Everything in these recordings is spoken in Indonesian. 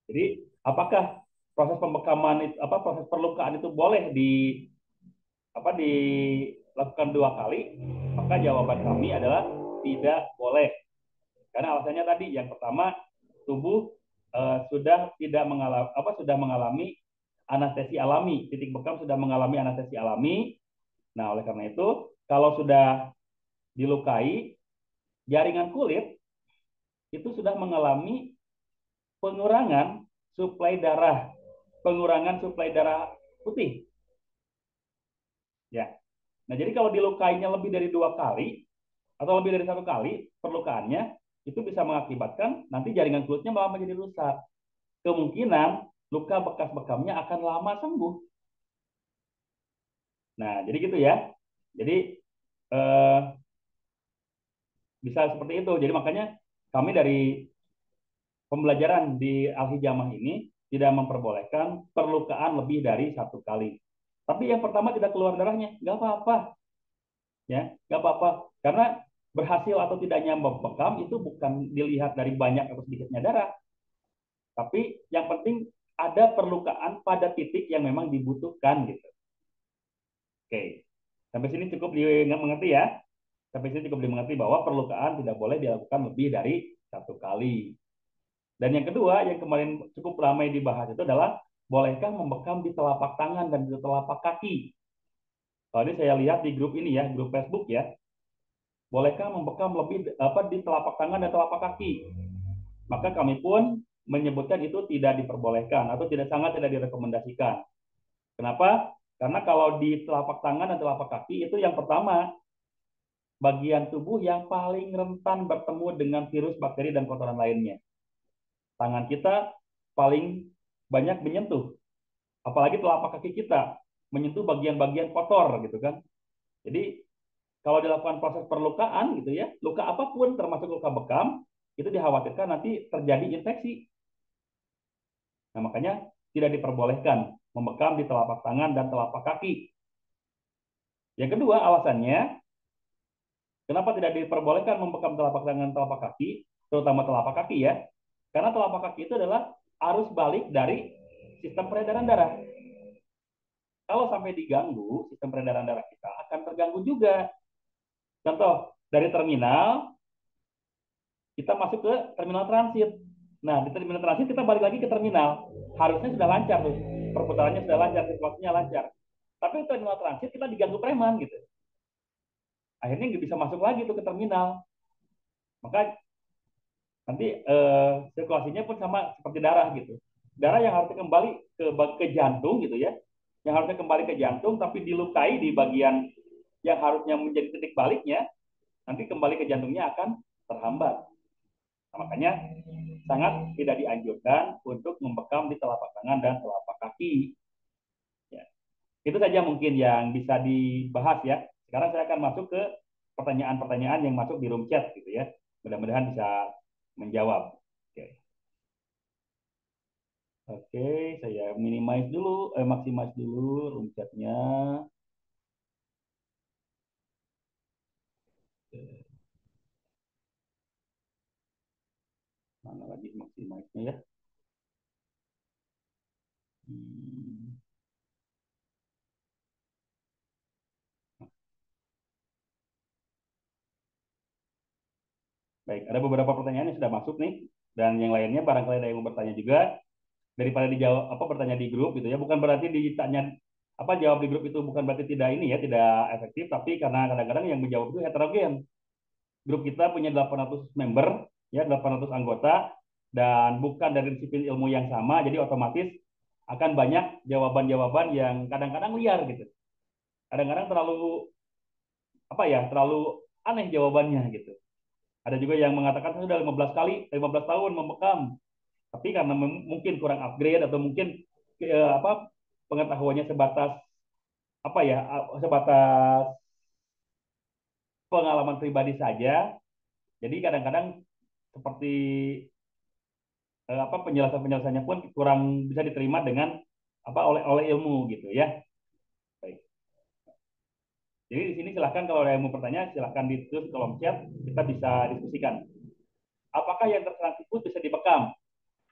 Jadi apakah proses pembekaman itu proses perlukaan itu boleh dilakukan 2 kali? Maka jawaban kami adalah tidak boleh. Karena alasannya tadi yang pertama, tubuh sudah tidak mengalami sudah mengalami anestesi alami, titik bekam sudah mengalami anestesi alami. Nah, oleh karena itu, kalau sudah dilukai, jaringan kulit itu sudah mengalami pengurangan suplai darah, pengurangan suplai darah putih. Ya. Nah, jadi kalau dilukainya lebih dari 2 kali atau lebih dari 1 kali perlukaannya, itu bisa mengakibatkan nanti jaringan kulitnya malah menjadi rusak. Kemungkinan luka bekas bekamnya akan lama sembuh. Nah, jadi gitu ya. Jadi eh, bisa seperti itu. Jadi makanya kami dari pembelajaran di Al-Hijamah ini tidak memperbolehkan perlukaan lebih dari 1 kali. Tapi yang pertama tidak keluar darahnya, nggak apa-apa, ya, nggak apa-apa. Karena berhasil atau tidaknya bekam itu bukan dilihat dari banyak atau sedikitnya darah, tapi yang penting ada perlukaan pada titik yang memang dibutuhkan gitu. Oke, sampai sini cukup dimengerti ya. Sampai sini cukup dimengerti bahwa perlukaan tidak boleh dilakukan lebih dari 1 kali. Dan yang kedua, yang kemarin cukup ramai dibahas itu adalah bolehkah membekam di telapak tangan dan di telapak kaki. Kalau ini saya lihat di grup ini ya, grup Facebook ya, bolehkah membekam lebih di telapak tangan dan telapak kaki. Maka kami pun menyebutkan itu tidak diperbolehkan atau sangat tidak direkomendasikan. Kenapa? Karena kalau di telapak tangan dan telapak kaki itu yang pertama, bagian tubuh yang paling rentan bertemu dengan virus, bakteri, dan kotoran lainnya. Tangan kita paling banyak menyentuh, apalagi telapak kaki kita menyentuh bagian-bagian kotor gitu kan. Jadi kalau dilakukan proses perlukaan gitu ya, luka apapun termasuk luka bekam itu dikhawatirkan nanti terjadi infeksi. Nah, makanya tidak diperbolehkan membekam di telapak tangan dan telapak kaki. Yang kedua alasannya, kenapa tidak diperbolehkan membekam telapak tangan dan telapak kaki, terutama telapak kaki ya? Karena telapak kaki itu adalah arus balik dari sistem peredaran darah. Kalau sampai diganggu, sistem peredaran darah kita akan terganggu juga. Contoh, dari terminal, kita masuk ke terminal transit. Nah, di terminal transit kita balik lagi ke terminal. Harusnya sudah lancar tuh. Perputarannya sudah lancar, sirkulasinya lancar. Tapi di terminal transit kita diganggu preman gitu. Akhirnya nggak bisa masuk lagi tuh ke terminal. Maka nanti sirkulasinya pun sama seperti darah gitu. Darah yang harusnya kembali ke jantung gitu ya. Yang harusnya kembali ke jantung tapi dilukai di bagian yang harusnya menjadi titik baliknya, nanti kembali ke jantungnya akan terhambat. Nah, makanya sangat tidak dianjurkan untuk membekam di telapak tangan dan telapak kaki. Ya. Itu saja mungkin yang bisa dibahas ya. Sekarang saya akan masuk ke pertanyaan-pertanyaan yang masuk di room chat gitu ya. Mudah-mudahan bisa menjawab. Oke, Oke, saya minimize dulu, maximize dulu room chatnya. Mana lagi maximize-nya ya? Hmm. Baik, ada beberapa pertanyaan yang sudah masuk nih, dan yang lainnya barangkali ada yang mau bertanya juga, daripada dijawab bertanya di grup gitu ya, bukan berarti ditanya jawab di grup itu bukan berarti tidak ini ya, tidak efektif, tapi karena kadang-kadang yang menjawab itu heterogen. Grup kita punya 800 member ya, 800 anggota, dan bukan dari disiplin ilmu yang sama, jadi otomatis akan banyak jawaban-jawaban yang kadang-kadang liar gitu, kadang-kadang terlalu terlalu aneh jawabannya gitu. Ada juga yang mengatakan saya sudah 15 kali, 15 tahun membekam, tapi karena mungkin kurang upgrade atau mungkin pengetahuannya sebatas sebatas pengalaman pribadi saja. Jadi kadang-kadang seperti penjelasan-penjelasannya pun kurang bisa diterima dengan oleh ilmu gitu ya. Baik. Jadi di sini silahkan kalau ada yang mau bertanya silahkan ditulis di kolom chat, kita bisa diskusikan. Apakah yang terserang tikus bisa dibekam?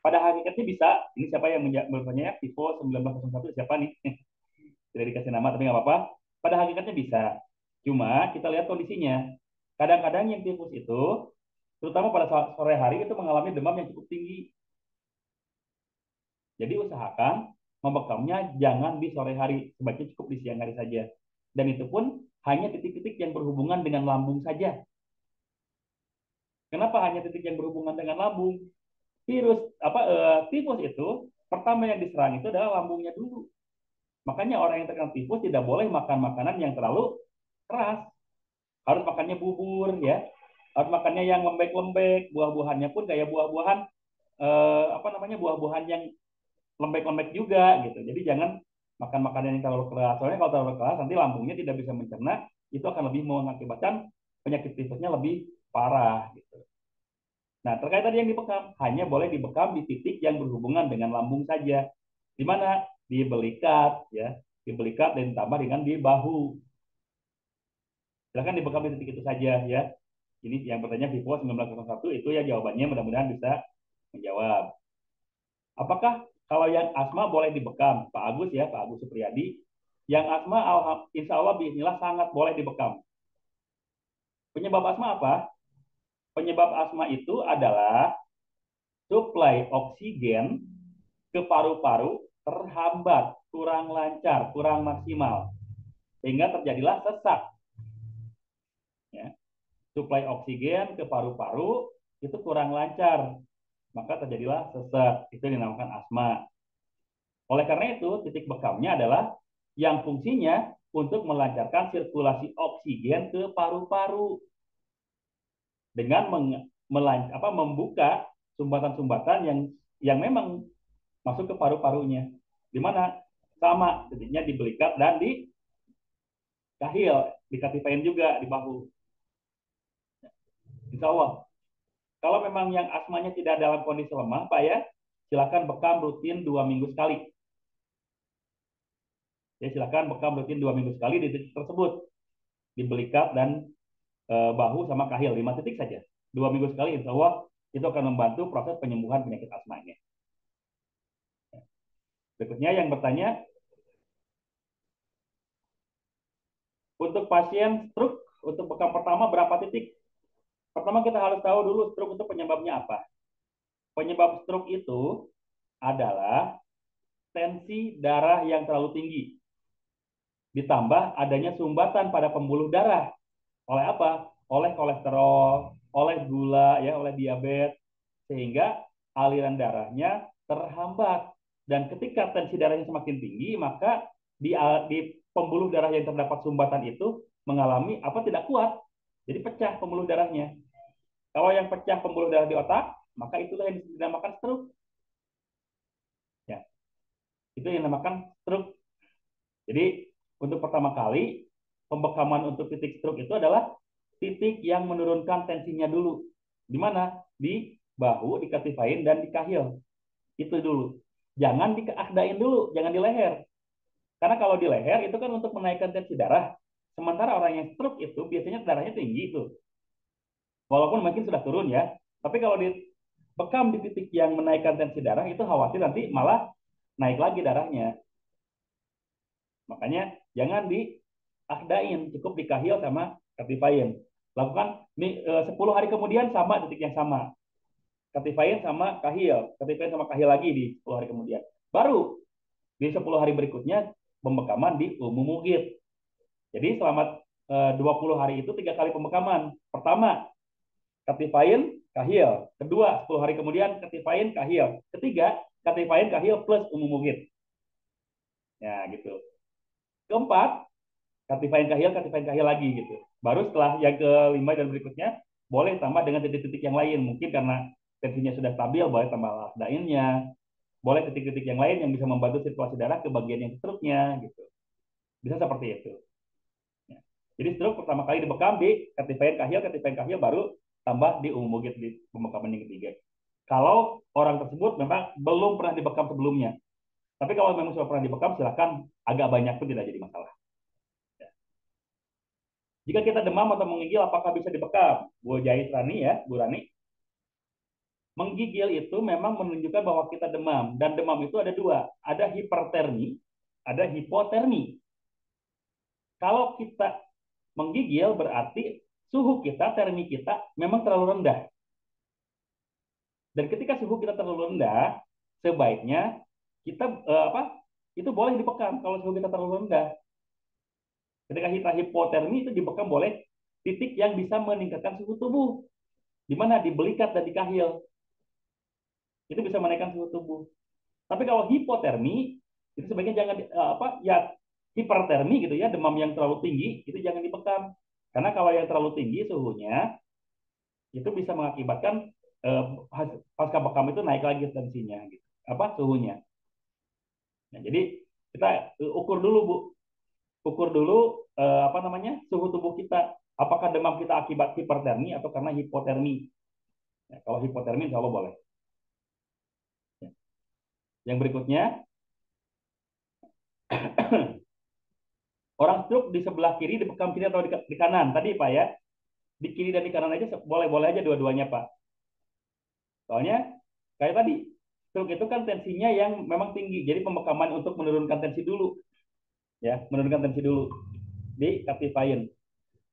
Pada hakikatnya bisa, ini siapa yang bertanya, Vivo 1901 siapa nih? Tidak dikasih nama, tapi nggak apa-apa. Pada hakikatnya bisa. Cuma kita lihat kondisinya. Kadang-kadang yang tifus itu, terutama pada sore hari, itu mengalami demam yang cukup tinggi. Jadi usahakan membekamnya jangan di sore hari, sebaiknya cukup di siang hari saja. Dan itu pun hanya titik-titik yang berhubungan dengan lambung saja. Kenapa hanya titik yang berhubungan dengan lambung? Tifus itu pertama yang diserang itu adalah lambungnya dulu. Makanya orang yang terkena tifus tidak boleh makan makanan yang terlalu keras. Harus makannya bubur ya. Harus makannya yang lembek-lembek. Buah-buahannya pun kayak buah-buahan buah-buahan yang lembek-lembek juga gitu. Jadi jangan makan makanan yang terlalu keras. Soalnya kalau terlalu keras nanti lambungnya tidak bisa mencerna, itu akan lebih mengakibatkan penyakit tifusnya lebih parah gitu. Nah, terkait tadi yang dibekam, hanya boleh dibekam di titik yang berhubungan dengan lambung saja. Di mana? Di belikat ya, di belikat dan ditambah dengan di bahu. Silakan dibekam di titik itu saja ya. Ini yang bertanya Vivo 1901 itu ya jawabannya, mudah-mudahan bisa menjawab. Apakah kalau yang asma boleh dibekam? Pak Agus ya, Pak Agus Supriyadi. Yang asma insya Allah bismillah sangat boleh dibekam. Penyebab asma apa? Penyebab asma itu adalah suplai oksigen ke paru-paru terhambat, kurang lancar, kurang maksimal. Sehingga terjadilah sesak. Ya. Suplai oksigen ke paru-paru itu kurang lancar. Maka terjadilah sesak. Itu dinamakan asma. Oleh karena itu, titik bekamnya adalah yang fungsinya untuk melancarkan sirkulasi oksigen ke paru-paru dengan membuka sumbatan-sumbatan yang memang masuk ke paru-parunya. Di mana sama titiknya di belikat dan di kahil, di katifain juga di bahu. Insya Allah. Kalau memang yang asmanya tidak dalam kondisi lemah, Pak ya, silakan bekam rutin 2 minggu sekali. Ya, silakan bekam rutin 2 minggu sekali di titik tersebut, di belikat dan bahu sama kahil, 5 titik saja. 2 minggu sekali, insya Allah itu akan membantu proses penyembuhan penyakit asmanya. Berikutnya yang bertanya, untuk pasien stroke, untuk bekam pertama berapa titik? Pertama kita harus tahu dulu stroke itu penyebabnya apa. Penyebab stroke itu adalah tensi darah yang terlalu tinggi. Ditambah adanya sumbatan pada pembuluh darah. Oleh apa? Oleh kolesterol, oleh gula, ya, oleh diabetes. Sehingga aliran darahnya terhambat. Dan ketika tensi darahnya semakin tinggi, maka di pembuluh darah yang terdapat sumbatan itu mengalami apa tidak kuat. Jadi pecah pembuluh darahnya. Kalau yang pecah pembuluh darah di otak, maka itulah yang dinamakan stroke. Ya, itu yang dinamakan stroke. Jadi untuk pertama kali pembekaman untuk titik stroke itu adalah titik yang menurunkan tensinya dulu. Di mana? Di bahu, di katifain, dan di kahil. Itu dulu. Jangan diakdain dulu, jangan di leher. Karena kalau di leher itu kan untuk menaikkan tensi darah. Sementara orang yang stroke itu biasanya darahnya tinggi itu. Walaupun mungkin sudah turun ya. Tapi kalau dibekam di titik yang menaikkan tensi darah itu khawatir nanti malah naik lagi darahnya. Makanya jangan diakdain, cukup dikahil sama katifain. Lakukan 10 hari kemudian sama titik yang sama. Katifain sama kahil, katifain sama kahil lagi di 10 hari kemudian. Baru di 10 hari berikutnya pembekaman di umum mugit. Jadi selama 20 hari itu 3 kali pembekaman. Pertama, katifain, kahil. Kedua, 10 hari kemudian katifain, kahil. Ketiga, katifain, kahil plus umum mugit. Ya, gitu. Keempat, katifain kahil lagi gitu. Baru setelah yang kelima dan berikutnya boleh tambah dengan titik-titik yang lain. Mungkin karena tensinya sudah stabil, boleh tambah lafdainnya. Boleh titik-titik yang lain yang bisa membantu sirkulasi darah ke bagian yang struknya gitu. Bisa seperti itu. Ya. Jadi stroke pertama kali dibekam di katifain kahil baru tambah di umum mugit di pembekaman yang ketiga. Kalau orang tersebut memang belum pernah dibekam sebelumnya. Tapi kalau memang sudah pernah dibekam, silakan agak banyak pun tidak jadi masalah. Jika kita demam atau menggigil, apakah bisa dibekam? Bu Jahit Rani ya, Bu Rani. Menggigil itu memang menunjukkan bahwa kita demam, dan demam itu ada dua, ada hipertermi, ada hipotermi. Kalau kita menggigil berarti suhu kita, termi kita memang terlalu rendah. Dan ketika suhu kita terlalu rendah, sebaiknya kita itu boleh dibekam kalau suhu kita terlalu rendah. Ketika kita hipotermi itu dibekam boleh titik yang bisa meningkatkan suhu tubuh, di mana di belikat dan di kahil. Itu bisa menaikkan suhu tubuh. Tapi kalau hipotermi itu sebaiknya jangan ya hipertermi gitu ya, demam yang terlalu tinggi itu jangan dibekam. Karena kalau yang terlalu tinggi suhunya itu bisa mengakibatkan pasca bekam itu naik lagi tensinya gitu. Suhunya. Nah, jadi kita ukur dulu Bu, ukur dulu suhu tubuh kita. Apakah demam kita akibat hipertermi atau karena hipotermi? Ya, kalau hipotermi insya Allah boleh. Ya. Yang berikutnya, orang stroke di sebelah kiri, di bekam kiri atau di kanan. Tadi Pak ya, di kiri dan di kanan aja boleh-boleh aja dua-duanya Pak. Soalnya kayak tadi, stroke itu kan tensinya yang memang tinggi. Jadi pembekaman untuk menurunkan tensi dulu. Ya, menurunkan tensi dulu. Di Captifiant.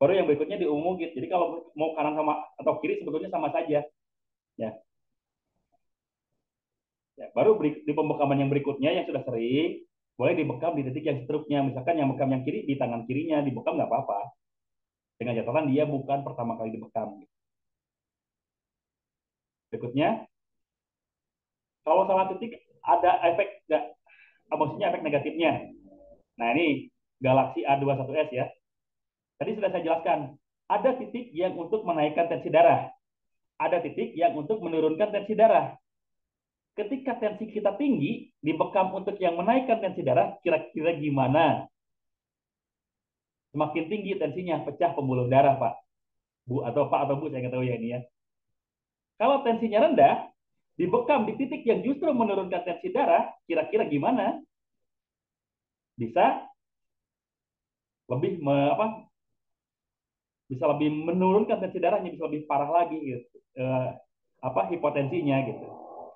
Baru yang berikutnya di Umugit. Jadi kalau mau kanan sama atau kiri sebetulnya sama saja. Ya. Ya, baru di pembekaman yang berikutnya yang sudah sering, boleh dibekam di titik yang stroke-nya. Misalkan yang bekam yang kiri di tangan kirinya, dibekam nggak apa-apa. Dengan catatan dia bukan pertama kali dibekam. Berikutnya, kalau salah titik ada efek nggak? Maksudnya efek negatifnya. Nah ini Galaxy A21s ya. Tadi sudah saya jelaskan. Ada titik yang untuk menaikkan tensi darah. Ada titik yang untuk menurunkan tensi darah. Ketika tensi kita tinggi, dibekam untuk yang menaikkan tensi darah, kira-kira gimana? Semakin tinggi tensinya, pecah pembuluh darah, Pak. Bu, atau Pak atau Bu, saya nggak tahu ya ini ya. Kalau tensinya rendah, dibekam di titik yang justru menurunkan tensi darah, kira-kira gimana? Bisa lebih bisa lebih menurunkan tensi darahnya, bisa lebih parah lagi gitu. Hipotensinya gitu.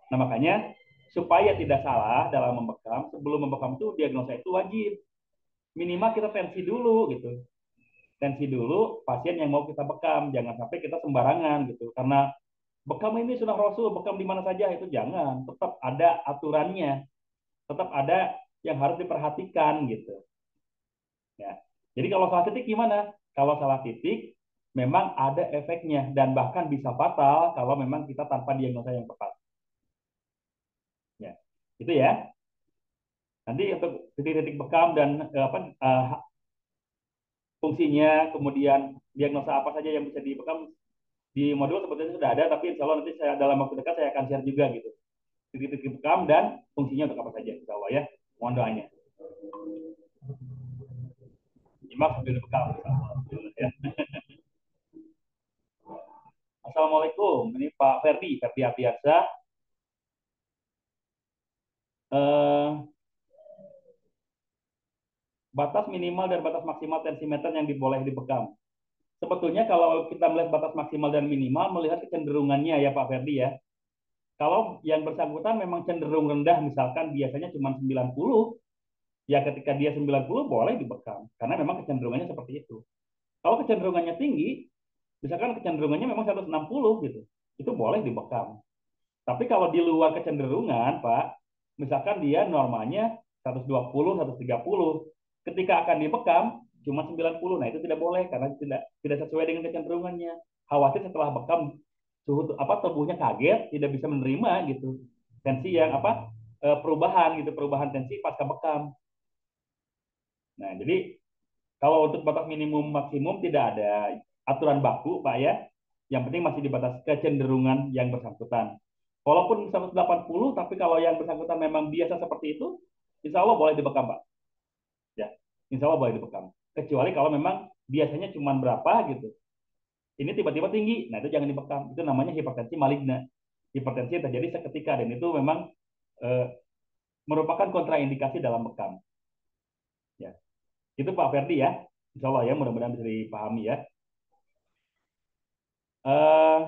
Nah, makanya supaya tidak salah dalam membekam, sebelum membekam itu diagnosa itu wajib. Minimal kita tensi dulu gitu. Tensi dulu pasien yang mau kita bekam, jangan sampai kita sembarangan gitu. Karena bekam ini sudah rasul, bekam di mana saja itu jangan. Tetap ada aturannya, tetap ada yang harus diperhatikan gitu. Ya. Jadi kalau salah titik gimana? Kalau salah titik memang ada efeknya dan bahkan bisa fatal kalau memang kita tanpa diagnosa yang tepat. Ya. Itu ya. Nanti untuk titik-titik bekam dan fungsinya, kemudian diagnosa apa saja yang bisa dibekam di modul sebetulnya sudah ada, tapi insya Allah nanti saya dalam waktu dekat saya akan share juga gitu. Titik-titik bekam dan fungsinya untuk apa saja, insya Allah ya. Mohon doanya. Nyimak sambil bekam, insya Allah. Ya. Assalamualaikum, ini Pak Ferdi, Ferdi Apiarsa. Eh, Batas minimal dan batas maksimal tensimeter yang diboleh dibekam. Sebetulnya kalau kita melihat batas maksimal dan minimal, melihat kecenderungannya ya Pak Ferdi ya. Kalau yang bersangkutan memang cenderung rendah, misalkan biasanya cuma 90, ya ketika dia 90 boleh dibekam. Karena memang kecenderungannya seperti itu. Kalau kecenderungannya tinggi, misalkan kecenderungannya memang 160 gitu, itu boleh dibekam. Tapi kalau di luar kecenderungan, Pak, misalkan dia normalnya 120, 130, ketika akan dibekam cuma 90. Nah, itu tidak boleh karena tidak sesuai dengan kecenderungannya. Khawatir setelah bekam tubuhnya kaget, tidak bisa menerima gitu. Tensi yang perubahan gitu, perubahan tensi pasca bekam. Nah, jadi kalau untuk batas minimum maksimum tidak ada aturan baku, Pak ya. Yang penting masih di batas kecenderungan yang bersangkutan. Walaupun 180, tapi kalau yang bersangkutan memang biasa seperti itu, insya Allah boleh dibekam, Pak. Ya, insya Allah boleh dibekam. Kecuali kalau memang biasanya cuma berapa gitu. Ini tiba-tiba tinggi, nah itu jangan dibekam. Itu namanya hipertensi maligna. Hipertensi yang terjadi seketika, dan itu memang eh, merupakan kontraindikasi dalam bekam. Ya, itu Pak Ferdi ya. Insya Allah ya, mudah-mudahan bisa dipahami ya. Eh,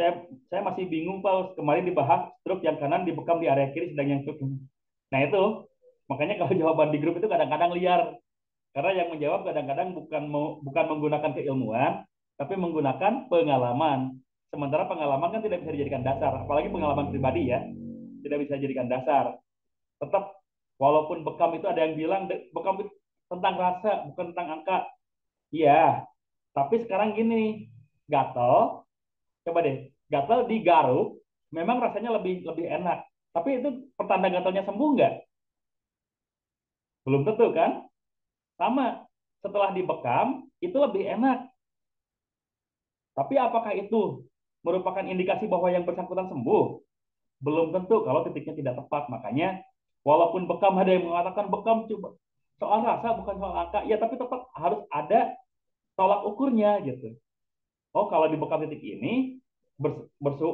saya masih bingung Pak. Kemarin dibahas stroke yang kanan dibekam di area kiri, sedang yang stroke. Nah itu makanya kalau jawaban di grup itu kadang-kadang liar. Karena yang menjawab kadang-kadang bukan menggunakan keilmuan, tapi menggunakan pengalaman. Sementara pengalaman kan tidak bisa dijadikan dasar, apalagi pengalaman pribadi ya, tidak bisa dijadikan dasar. Tetap walaupun bekam itu ada yang bilang bekam itu tentang rasa, bukan tentang angka. Iya, tapi sekarang gini, gatal, coba deh, gatal digaruk, memang rasanya lebih lebih enak. Tapi itu pertanda gatalnya sembuh nggak? Belum tentu kan? Sama, setelah dibekam itu lebih enak. Tapi apakah itu merupakan indikasi bahwa yang bersangkutan sembuh? Belum tentu kalau titiknya tidak tepat. Makanya walaupun bekam ada yang mengatakan bekam coba soal rasa bukan soal angka, ya tapi tetap harus ada tolak ukurnya gitu. Oh kalau di bekam titik ini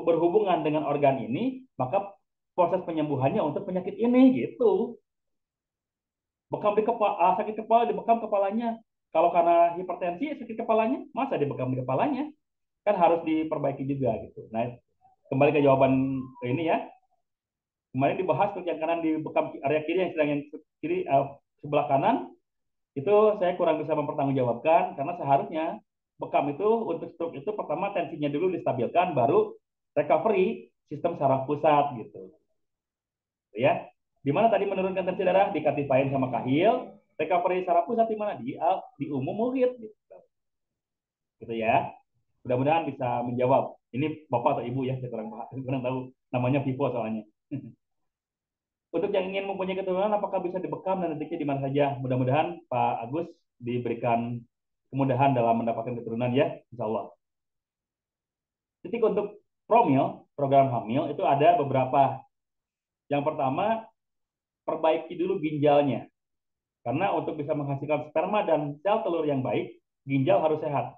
berhubungan dengan organ ini, maka proses penyembuhannya untuk penyakit ini gitu. Bekam di kepala, sakit kepala dibekam kepalanya. Kalau karena hipertensi sakit kepalanya, masa dibekam di kepalanya? Kan harus diperbaiki juga gitu. Nah, kembali ke jawaban ini ya. Kemarin dibahas untuk yang kanan di bekam area kiri, yang sedang yang kiri sebelah kanan itu saya kurang bisa mempertanggungjawabkan karena seharusnya bekam itu untuk stroke itu pertama tensinya dulu distabilkan, baru recovery sistem saraf pusat gitu ya. Di mana tadi menurunkan tensi darah di katifain sama kahil, recovery saraf pusat di mana di umum muhid gitu. Gitu ya. Mudah-mudahan bisa menjawab. Ini bapak atau ibu ya, saya kurang tahu namanya Vivo soalnya. Untuk yang ingin mempunyai keturunan, apakah bisa dibekam dan detiknya di mana saja? Mudah-mudahan Pak Agus diberikan kemudahan dalam mendapatkan keturunan ya, insya Allah. Titik untuk promil, program hamil itu ada beberapa. Yang pertama, perbaiki dulu ginjalnya. Karena untuk bisa menghasilkan sperma dan sel telur yang baik, ginjal harus sehat.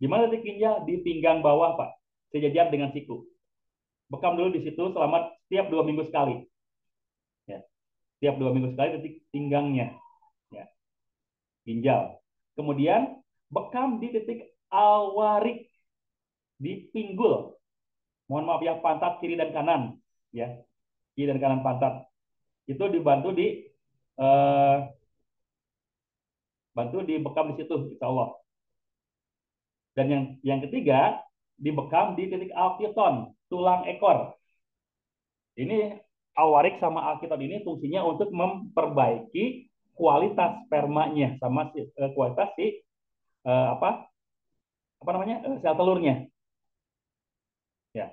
Di mana titik ginjal? Di pinggang bawah, Pak. Sejajar dengan siku. Bekam dulu di situ selama setiap 2 minggu sekali. Ya. Setiap 2 minggu sekali titik pinggangnya. Ya. Ginjal. Kemudian bekam di titik awarik di pinggul. Mohon maaf ya, pantat kiri dan kanan. Ya. Kiri dan kanan pantat. Itu dibantu eh, bantu dibekam di situ, insya Allah. Dan yang ketiga, dibekam di titik alkiton, tulang ekor. Ini awarik sama alkiton ini fungsinya untuk memperbaiki kualitas spermanya sama kualitas apa apa namanya sel telurnya. Ya,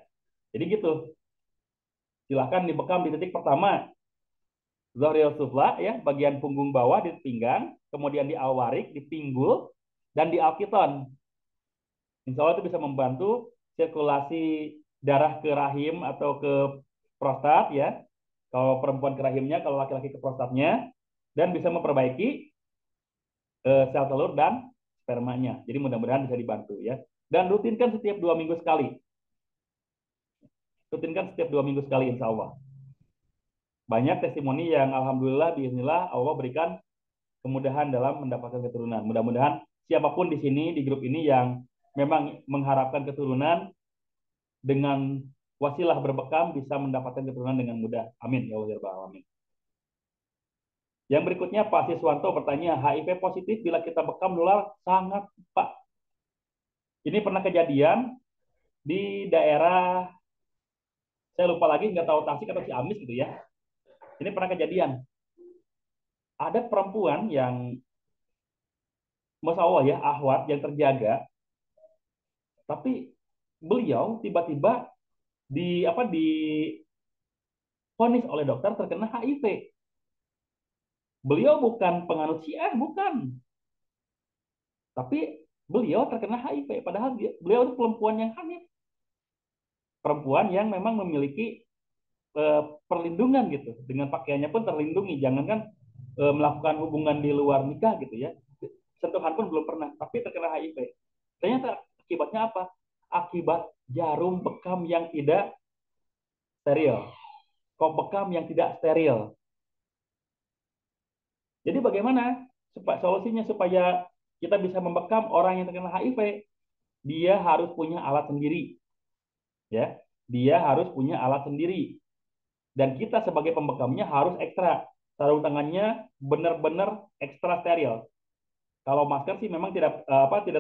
jadi gitu. Silahkan dibekam di titik pertama, Zohril sufla ya, bagian punggung bawah di pinggang, kemudian di awarik, di pinggul, dan di alkiton. Insya Allah itu bisa membantu sirkulasi darah ke rahim atau ke prostat ya. Kalau perempuan ke rahimnya, kalau laki-laki ke prostatnya, dan bisa memperbaiki sel telur dan spermanya. Jadi mudah-mudahan bisa dibantu ya. Dan rutinkan setiap 2 minggu sekali. Rutinkan setiap 2 minggu sekali, insya Allah. Banyak testimoni yang alhamdulillah, bismillah Allah berikan kemudahan dalam mendapatkan keturunan. Mudah-mudahan siapapun di sini di grup ini yang memang mengharapkan keturunan dengan wasilah berbekam bisa mendapatkan keturunan dengan mudah. Amin ya Allah alamin. Yang berikutnya Pak Siswanto bertanya, HIV positif bila kita bekam nular? Sangat Pak. Ini pernah kejadian di daerah, saya lupa lagi, nggak tahu Tasik atau Ciamis gitu ya. Ini pernah kejadian. Ada perempuan yang Masya Allah ya, ahwat yang terjaga, tapi beliau tiba-tiba di vonis oleh dokter terkena HIV. Beliau bukan penganut Syiah, bukan. Tapi beliau terkena HIV, padahal beliau itu perempuan yang hamil. Perempuan yang memang memiliki perlindungan gitu. Dengan pakaiannya pun terlindungi. Jangankan melakukan hubungan di luar nikah gitu ya. Sentuhan pun belum pernah, tapi terkena HIV. Ternyata akibatnya apa? Akibat jarum bekam yang tidak steril. Kok bekam yang tidak steril. Jadi bagaimana solusinya supaya kita bisa membekam orang yang terkena HIV? Dia harus punya alat sendiri. ya. Dia harus punya alat sendiri dan kita sebagai pembekamnya harus ekstra. Sarung tangannya benar-benar ekstra steril. Kalau masker sih memang tidak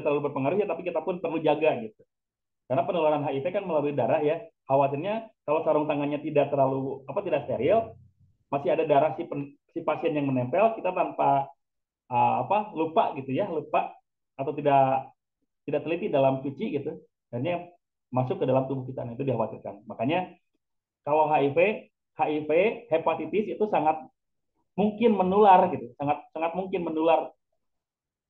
terlalu berpengaruh ya, tapi kita pun perlu jaga gitu. Karena penularan HIV kan melalui darah ya. Khawatirnya kalau sarung tangannya tidak terlalu tidak steril, masih ada darah si pasien yang menempel, kita tanpa lupa gitu ya, lupa atau tidak tidak teliti dalam cuci gitu, dan masuk ke dalam tubuh kita. Nah, itu dikhawatirkan. Makanya kalau HIV, hepatitis itu sangat mungkin menular gitu, sangat sangat mungkin menular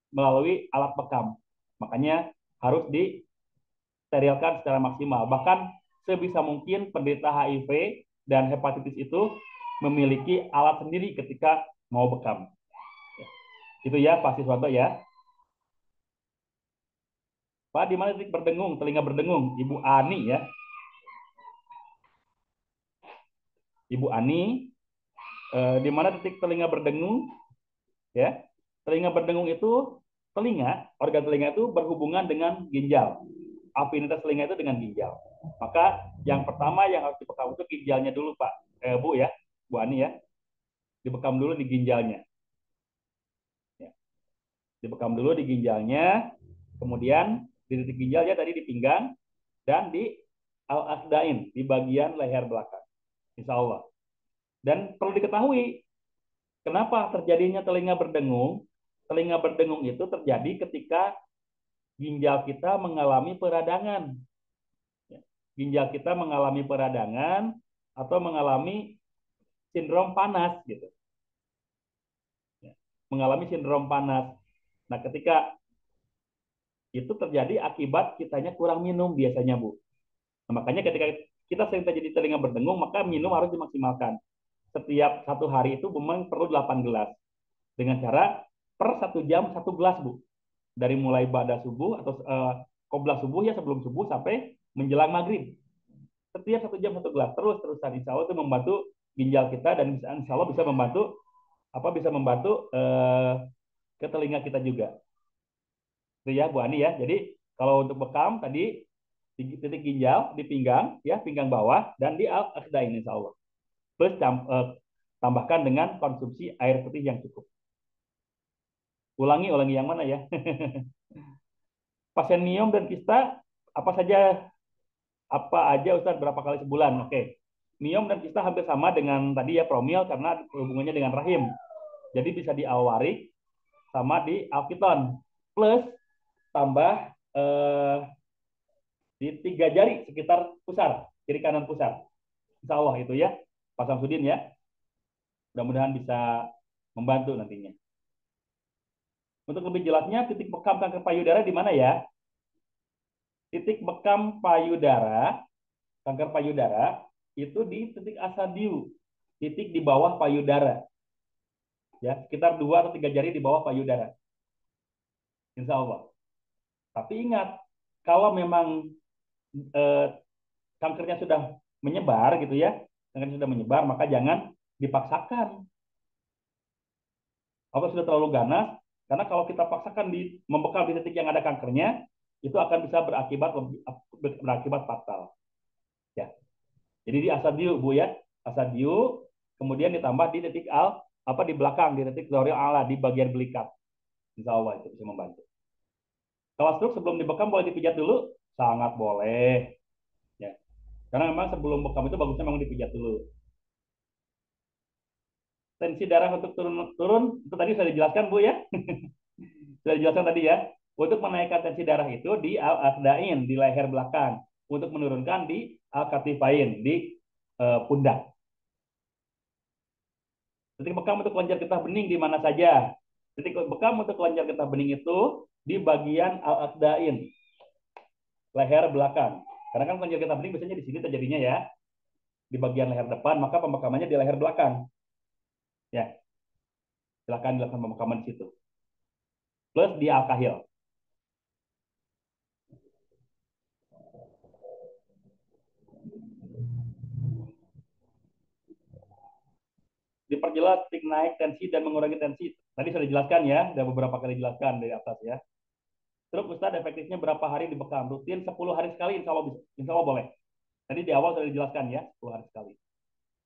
melalui alat bekam. Makanya harus disterilkan secara maksimal. Bahkan sebisa mungkin penderita HIV dan hepatitis itu memiliki alat sendiri ketika mau bekam. Itu ya Pak Siswanto ya. Pak, di mana titik berdengung, telinga berdengung? Ibu Ani ya. Ibu Ani, di mana titik telinga berdengung? Ya. Telinga berdengung itu organ telinga itu berhubungan dengan ginjal. Afinitas telinga itu dengan ginjal. Maka yang pertama yang harus dibekam itu ginjalnya dulu, Pak. Bu ya, Bu Ani ya. Dibekam dulu di ginjalnya. Ya. Dibekam dulu di ginjalnya, kemudian di titik ginjalnya tadi di pinggang dan di al-asdain di bagian leher belakang. Insya Allah. Dan perlu diketahui kenapa terjadinya telinga berdengung. Telinga berdengung itu terjadi ketika ginjal kita mengalami peradangan. Ginjal kita mengalami peradangan atau mengalami sindrom panas gitu. Mengalami sindrom panas. Nah, ketika itu terjadi akibat kitanya kurang minum biasanya, Bu. Nah, makanya ketika kita sering terjadi telinga berdengung, maka minum harus dimaksimalkan. Setiap satu hari itu memang perlu 8 gelas. Dengan cara per 1 jam 1 gelas, Bu. Dari mulai pada subuh atau qobla subuh ya, sebelum subuh sampai menjelang maghrib. Setiap 1 jam 1 gelas terus-terusan, insya Allah itu membantu ginjal kita dan insya Allah bisa membantu ke telinga kita juga. Itu ya Bu Ani ya. Jadi kalau untuk bekam tadi di titik ginjal, di pinggang ya, pinggang bawah dan di al-akhdain insya Allah. Plus tambahkan dengan konsumsi air putih yang cukup. Ulangi yang mana ya? Pasien miom dan kista apa saja apa aja Ustaz berapa kali sebulan? Oke. Miom dan kista hampir sama dengan tadi ya promil karena hubungannya dengan rahim. Jadi bisa di alwarik sama di alkiton. Plus tambah eh, di 3 jari sekitar pusar, kiri kanan pusar. Insya Allah itu ya, Pak Samsudin ya. Mudah-mudahan bisa membantu nantinya. Untuk lebih jelasnya, titik bekam kanker payudara di mana ya? Titik bekam payudara, kanker payudara, itu di titik asadiu, titik di bawah payudara. Ya, sekitar 2 atau 3 jari di bawah payudara. Insya Allah. Tapi ingat, kalau memang eh, kankernya sudah menyebar gitu ya, kankernya sudah menyebar, maka jangan dipaksakan. Atau sudah terlalu ganas, karena kalau kita paksakan membekal di titik yang ada kankernya, itu akan bisa berakibat fatal. Ya. Jadi di asadiu Bu ya, asadiu, kemudian ditambah di titik di belakang di titik zorial ala di bagian belikat. Insya Allah itu bisa membantu. Kalau stroke sebelum dibekam boleh dipijat dulu, sangat boleh. Ya. Karena memang sebelum bekam itu bagusnya memang dipijat dulu. Tensi darah untuk turun itu tadi sudah dijelaskan Bu ya. Sudah dijelaskan tadi ya. Untuk menaikkan tensi darah itu di al-aqdain di leher belakang, untuk menurunkan di al-katifain di pundak. Titik bekam untuk kelenjar getah bening di mana saja? Titik bekam untuk kelenjar getah bening itu di bagian al-aqdain, leher belakang. Karena kan kelenjar getah bening biasanya di sini terjadinya ya, di bagian leher depan, maka pembekamannya di leher belakang. Ya, silakan dilakukan pembekaman di situ. Plus di al-kahil. Diperjelas titik naik tensi dan mengurangi tensi. Tadi sudah dijelaskan ya, sudah beberapa kali dijelaskan dari atas ya. Terus Ustaz efektifnya berapa hari dibekam? Rutin 10 hari sekali insya Allah boleh. Tadi di awal sudah dijelaskan ya, 10 hari sekali.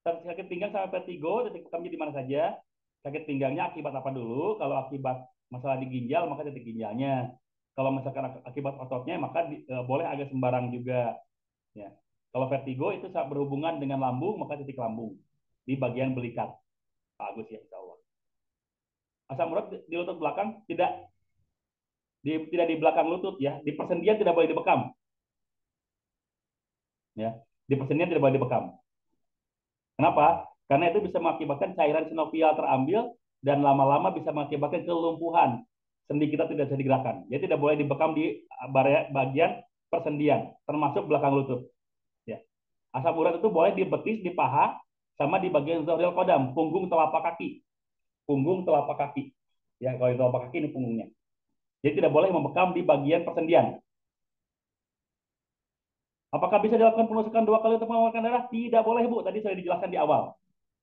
Sakit pinggang sama vertigo, titik bekamnya di mana saja. Sakit pinggangnya akibat apa dulu? Kalau akibat masalah di ginjal, maka titik ginjalnya. Kalau misalkan akibat ototnya, maka boleh agak sembarang juga. Ya. Kalau vertigo itu saat berhubungan dengan lambung, maka titik lambung di bagian belikat. Pak Agus ya, insya Allah. Asam urat di lutut belakang tidak di belakang lutut ya, di persendian tidak boleh dibekam. Ya, di persendian tidak boleh dibekam. Kenapa? Karena itu bisa mengakibatkan cairan sinovial terambil dan lama-lama bisa mengakibatkan kelumpuhan. Sendi kita tidak bisa digerakkan. Jadi tidak boleh dibekam di bagian persendian, termasuk belakang lutut. Ya. Asam urat itu boleh di betis, di paha, sama di bagian zohril kodam, punggung telapak kaki. Punggung telapak kaki. Ya, kalau di telapak kaki ini punggungnya. Jadi tidak boleh membekam di bagian persendian. Apakah bisa dilakukan penusukan 2 kali untuk mengeluarkan darah? Tidak boleh, Bu. Tadi sudah dijelaskan di awal.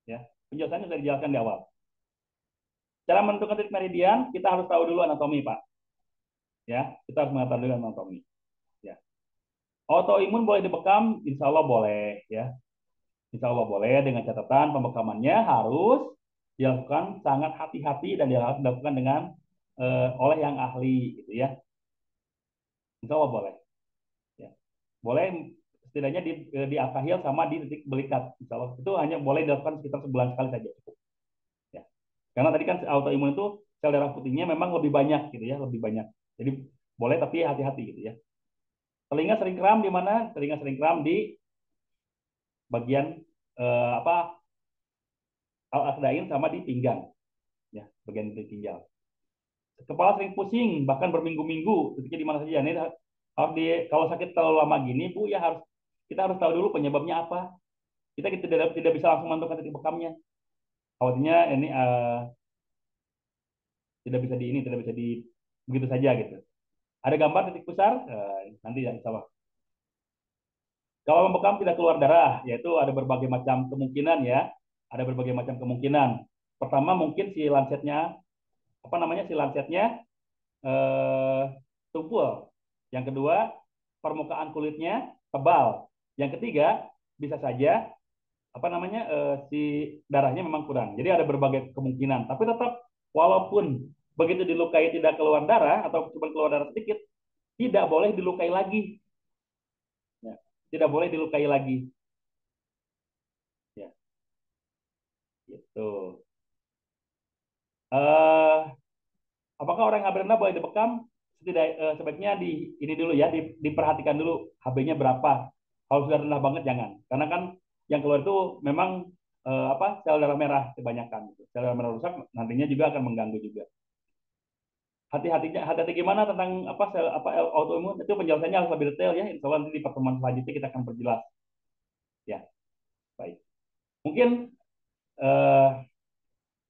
Ya, penjelasannya sudah dijelaskan di awal. Cara menentukan titik meridian, kita harus tahu dulu anatomi, Pak. Ya, kita harus mengetahui dulu anatomi. Ya. Autoimun boleh dibekam, insya Allah boleh. Ya, insya Allah boleh dengan catatan pembekamannya harus dilakukan sangat hati-hati dan dilakukan dengan oleh yang ahli, gitu ya. Insya Allah boleh. Ya. Boleh setidaknya di akahil sama di titik belikat. Insya Allah itu hanya boleh dilakukan sekitar sebulan sekali saja. Ya. Karena tadi kan autoimun itu sel darah putihnya memang lebih banyak gitu ya, lebih banyak. Jadi boleh tapi hati-hati gitu ya. Telinga sering kram di mana? Telinga sering kram di bagian apa al-akdain sama di pinggang ya, bagian di ginjal. Kepala sering pusing bahkan berminggu-minggu, titiknya di mana saja. Ini harus kalau sakit terlalu lama gini Bu ya kita harus tahu dulu penyebabnya apa. Kita tidak bisa langsung menentukan titik bekamnya. Khawatirnya ini tidak bisa di begitu saja gitu. Ada gambar titik pusar nanti ya insya Allah. Kalau membekam tidak keluar darah, yaitu ada berbagai macam kemungkinan ya. Ada berbagai macam kemungkinan. Pertama mungkin si lancetnya, apa namanya si lancetnya eh, tumpul. Yang kedua permukaan kulitnya tebal. Yang ketiga bisa saja apa namanya si darahnya memang kurang. Jadi ada berbagai kemungkinan. Tapi tetap walaupun begitu dilukai tidak keluar darah atau cuma keluar darah sedikit, tidak boleh dilukai lagi. Ya. Tidak boleh dilukai lagi. Ya, gitu. Eh, apakah orang yang HB rendah boleh dibekam? Sebaiknya ini dulu ya, diperhatikan dulu HB-nya berapa. Kalau sudah rendah banget jangan, karena kan yang keluar itu memang apa sel darah merah kebanyakan. Gitu. Sel darah merah rusak nantinya juga akan mengganggu juga. Hati-hati gimana tentang apa sel apa autoimun itu penjelasannya harus lebih detail ya. Insya Allah nanti di pertemuan selanjutnya kita akan perjelas. Ya, baik. Mungkin eh,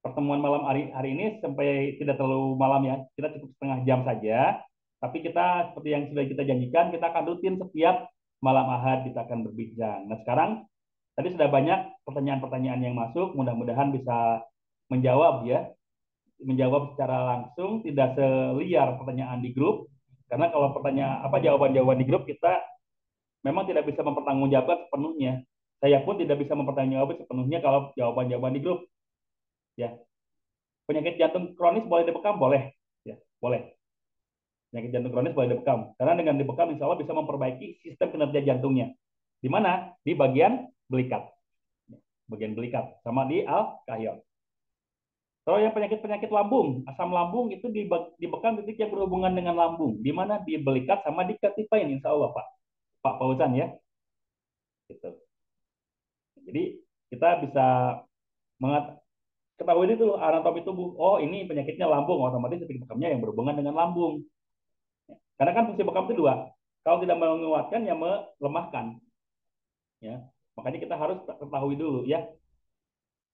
pertemuan malam hari ini sampai tidak terlalu malam ya. Kita cukup setengah jam saja. Tapi kita seperti yang sudah kita janjikan, kita akan rutin setiap malam Ahad kita akan berbincang. Nah sekarang tadi sudah banyak pertanyaan-pertanyaan yang masuk. Mudah-mudahan bisa menjawab ya, menjawab secara langsung, tidak seliar pertanyaan di grup. Karena kalau pertanyaan apa jawaban-jawaban di grup kita memang tidak bisa mempertanggungjawabkan sepenuhnya. Saya pun tidak bisa mempertanggungjawabkan sepenuhnya kalau jawaban-jawaban di grup. Ya, penyakit jantung kronis boleh dibekam? Boleh. Ya, boleh. Penyakit jantung kronis boleh dibekam. Karena dengan dibekam insya Allah bisa memperbaiki sistem kinerja jantungnya. Di mana? Di bagian belikat. Bagian belikat. Sama di al-kahyon. Kalau yang penyakit-penyakit lambung, asam lambung itu dibekam titik yang berhubungan dengan lambung. Di mana? Di belikat sama di katipain insya Allah Pak. Pak Fauzan ya. Gitu. Jadi kita bisa ketahui itu anatomi tubuh. Oh ini penyakitnya lambung, otomatis titik bekamnya yang berhubungan dengan lambung. Karena kan fungsi bekam itu dua. Kalau tidak menguatkan, ya melemahkan. Ya, makanya kita harus ketahui dulu ya.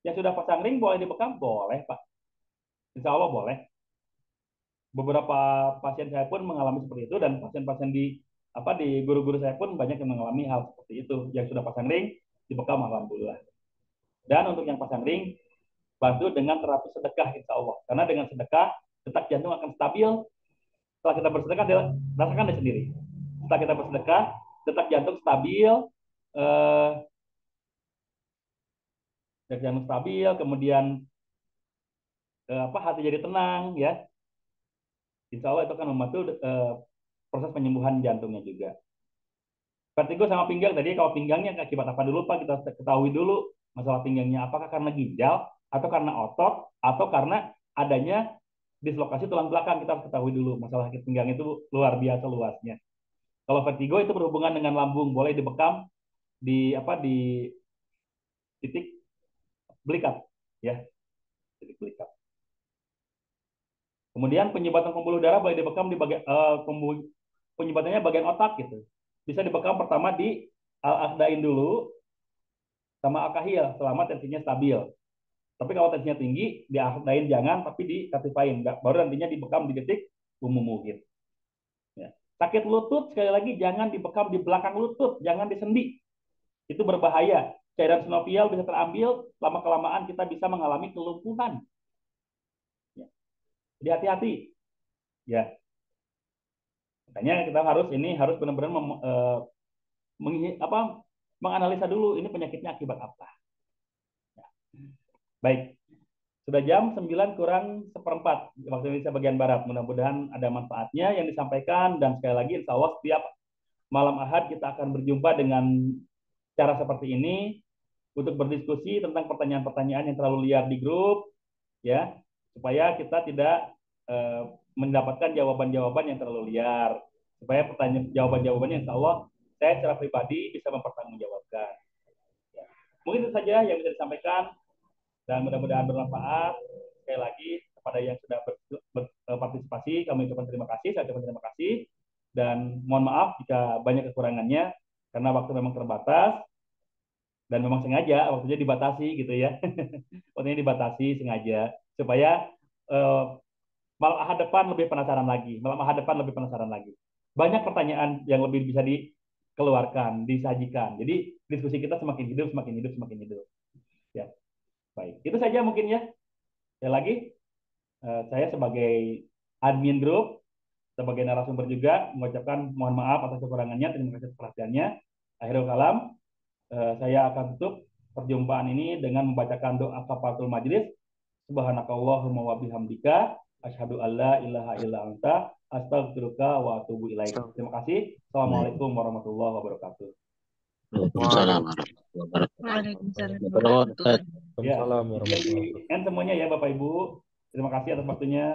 Yang sudah pasang ring boleh dibekam, boleh Pak. Insya Allah boleh. Beberapa pasien saya pun mengalami seperti itu dan pasien-pasien di guru-guru saya pun banyak yang mengalami hal seperti itu. Yang sudah pasang ring dibekam alhamdulillah. Dan untuk yang pasang ring bantu dengan terapi sedekah insya Allah. Karena dengan sedekah detak jantung akan stabil. Setelah kita bersedekah, rasakan deh sendiri. Setelah kita bersedekah, detak jantung stabil, eh, jantung stabil, kemudian hati jadi tenang, ya. Insya Allah itu akan membantu proses penyembuhan jantungnya juga. Vertigo sama pinggang tadi, kalau pinggangnya akibat apa dulu Pak? Kita ketahui dulu masalah pinggangnya. Apakah karena ginjal, atau karena otot, atau karena adanya dislokasi tulang belakang? Kita harus ketahui dulu. Masalah sakit pinggang itu luar biasa luasnya. Kalau vertigo itu berhubungan dengan lambung, boleh dibekam di titik belikat, ya, titik belikat. Kemudian penyumbatan pembuluh darah boleh dibekam di bagian penyumbatannya bagian otak gitu. Bisa dibekam pertama di al-aqdain dulu sama al-kahil selama tensinya stabil. Tapi kalau tensinya tinggi, di al-aqdain jangan, tapi di katifain. Baru nantinya dibekam di titik umum gitu. Ya. Sakit lutut sekali lagi jangan dibekam di belakang lutut, jangan di sendi. Itu berbahaya. Cairan sinovial bisa terambil, lama kelamaan kita bisa mengalami kelumpuhan. Ya. Jadi hati-hati. Ya, makanya kita harus benar-benar menganalisa dulu ini penyakitnya akibat apa. Ya. Baik, sudah jam 9 kurang seperempat waktu Indonesia bagian Barat. Mudah-mudahan ada manfaatnya yang disampaikan, dan sekali lagi insya Allah setiap malam Ahad kita akan berjumpa dengan cara seperti ini untuk berdiskusi tentang pertanyaan-pertanyaan yang terlalu liar di grup, ya, supaya kita tidak mendapatkan jawaban-jawaban yang terlalu liar, supaya pertanyaan jawaban-jawabannya insya Allah saya secara pribadi bisa mempertanggungjawabkan. Ya. Mungkin itu saja yang bisa disampaikan, dan mudah-mudahan bermanfaat. Sekali lagi kepada yang sudah berpartisipasi kami ucapkan terima kasih, saya ucapkan terima kasih, dan mohon maaf jika banyak kekurangannya karena waktu memang terbatas, dan memang sengaja waktunya dibatasi gitu ya. Waktunya dibatasi sengaja supaya eh, malam ahad depan lebih penasaran lagi, malam ahad depan lebih penasaran lagi. Banyak pertanyaan yang lebih bisa dikeluarkan, disajikan. Jadi diskusi kita semakin hidup, semakin hidup, semakin hidup. Ya, baik. Itu saja mungkin ya. Sekali lagi, saya sebagai admin grup, sebagai narasumber juga mengucapkan mohon maaf atas kekurangannya. Terima kasih atas perhatiannya. Akhirul kalam, saya akan tutup perjumpaan ini dengan membacakan doa kafaratul majlis. Subhanakallahumma wa bihamdika asyhadu alla ilaha illa anta astaghfiruka wa atubu ilaik. Terima kasih. Assalamualaikum warahmatullahi wabarakatuh. Waalaikumsalam warahmatullahi wabarakatuh. Waalaikumsalam Ustaz. Ya, warahmatullahi di end semuanya ya Bapak Ibu. Terima kasih atas waktunya.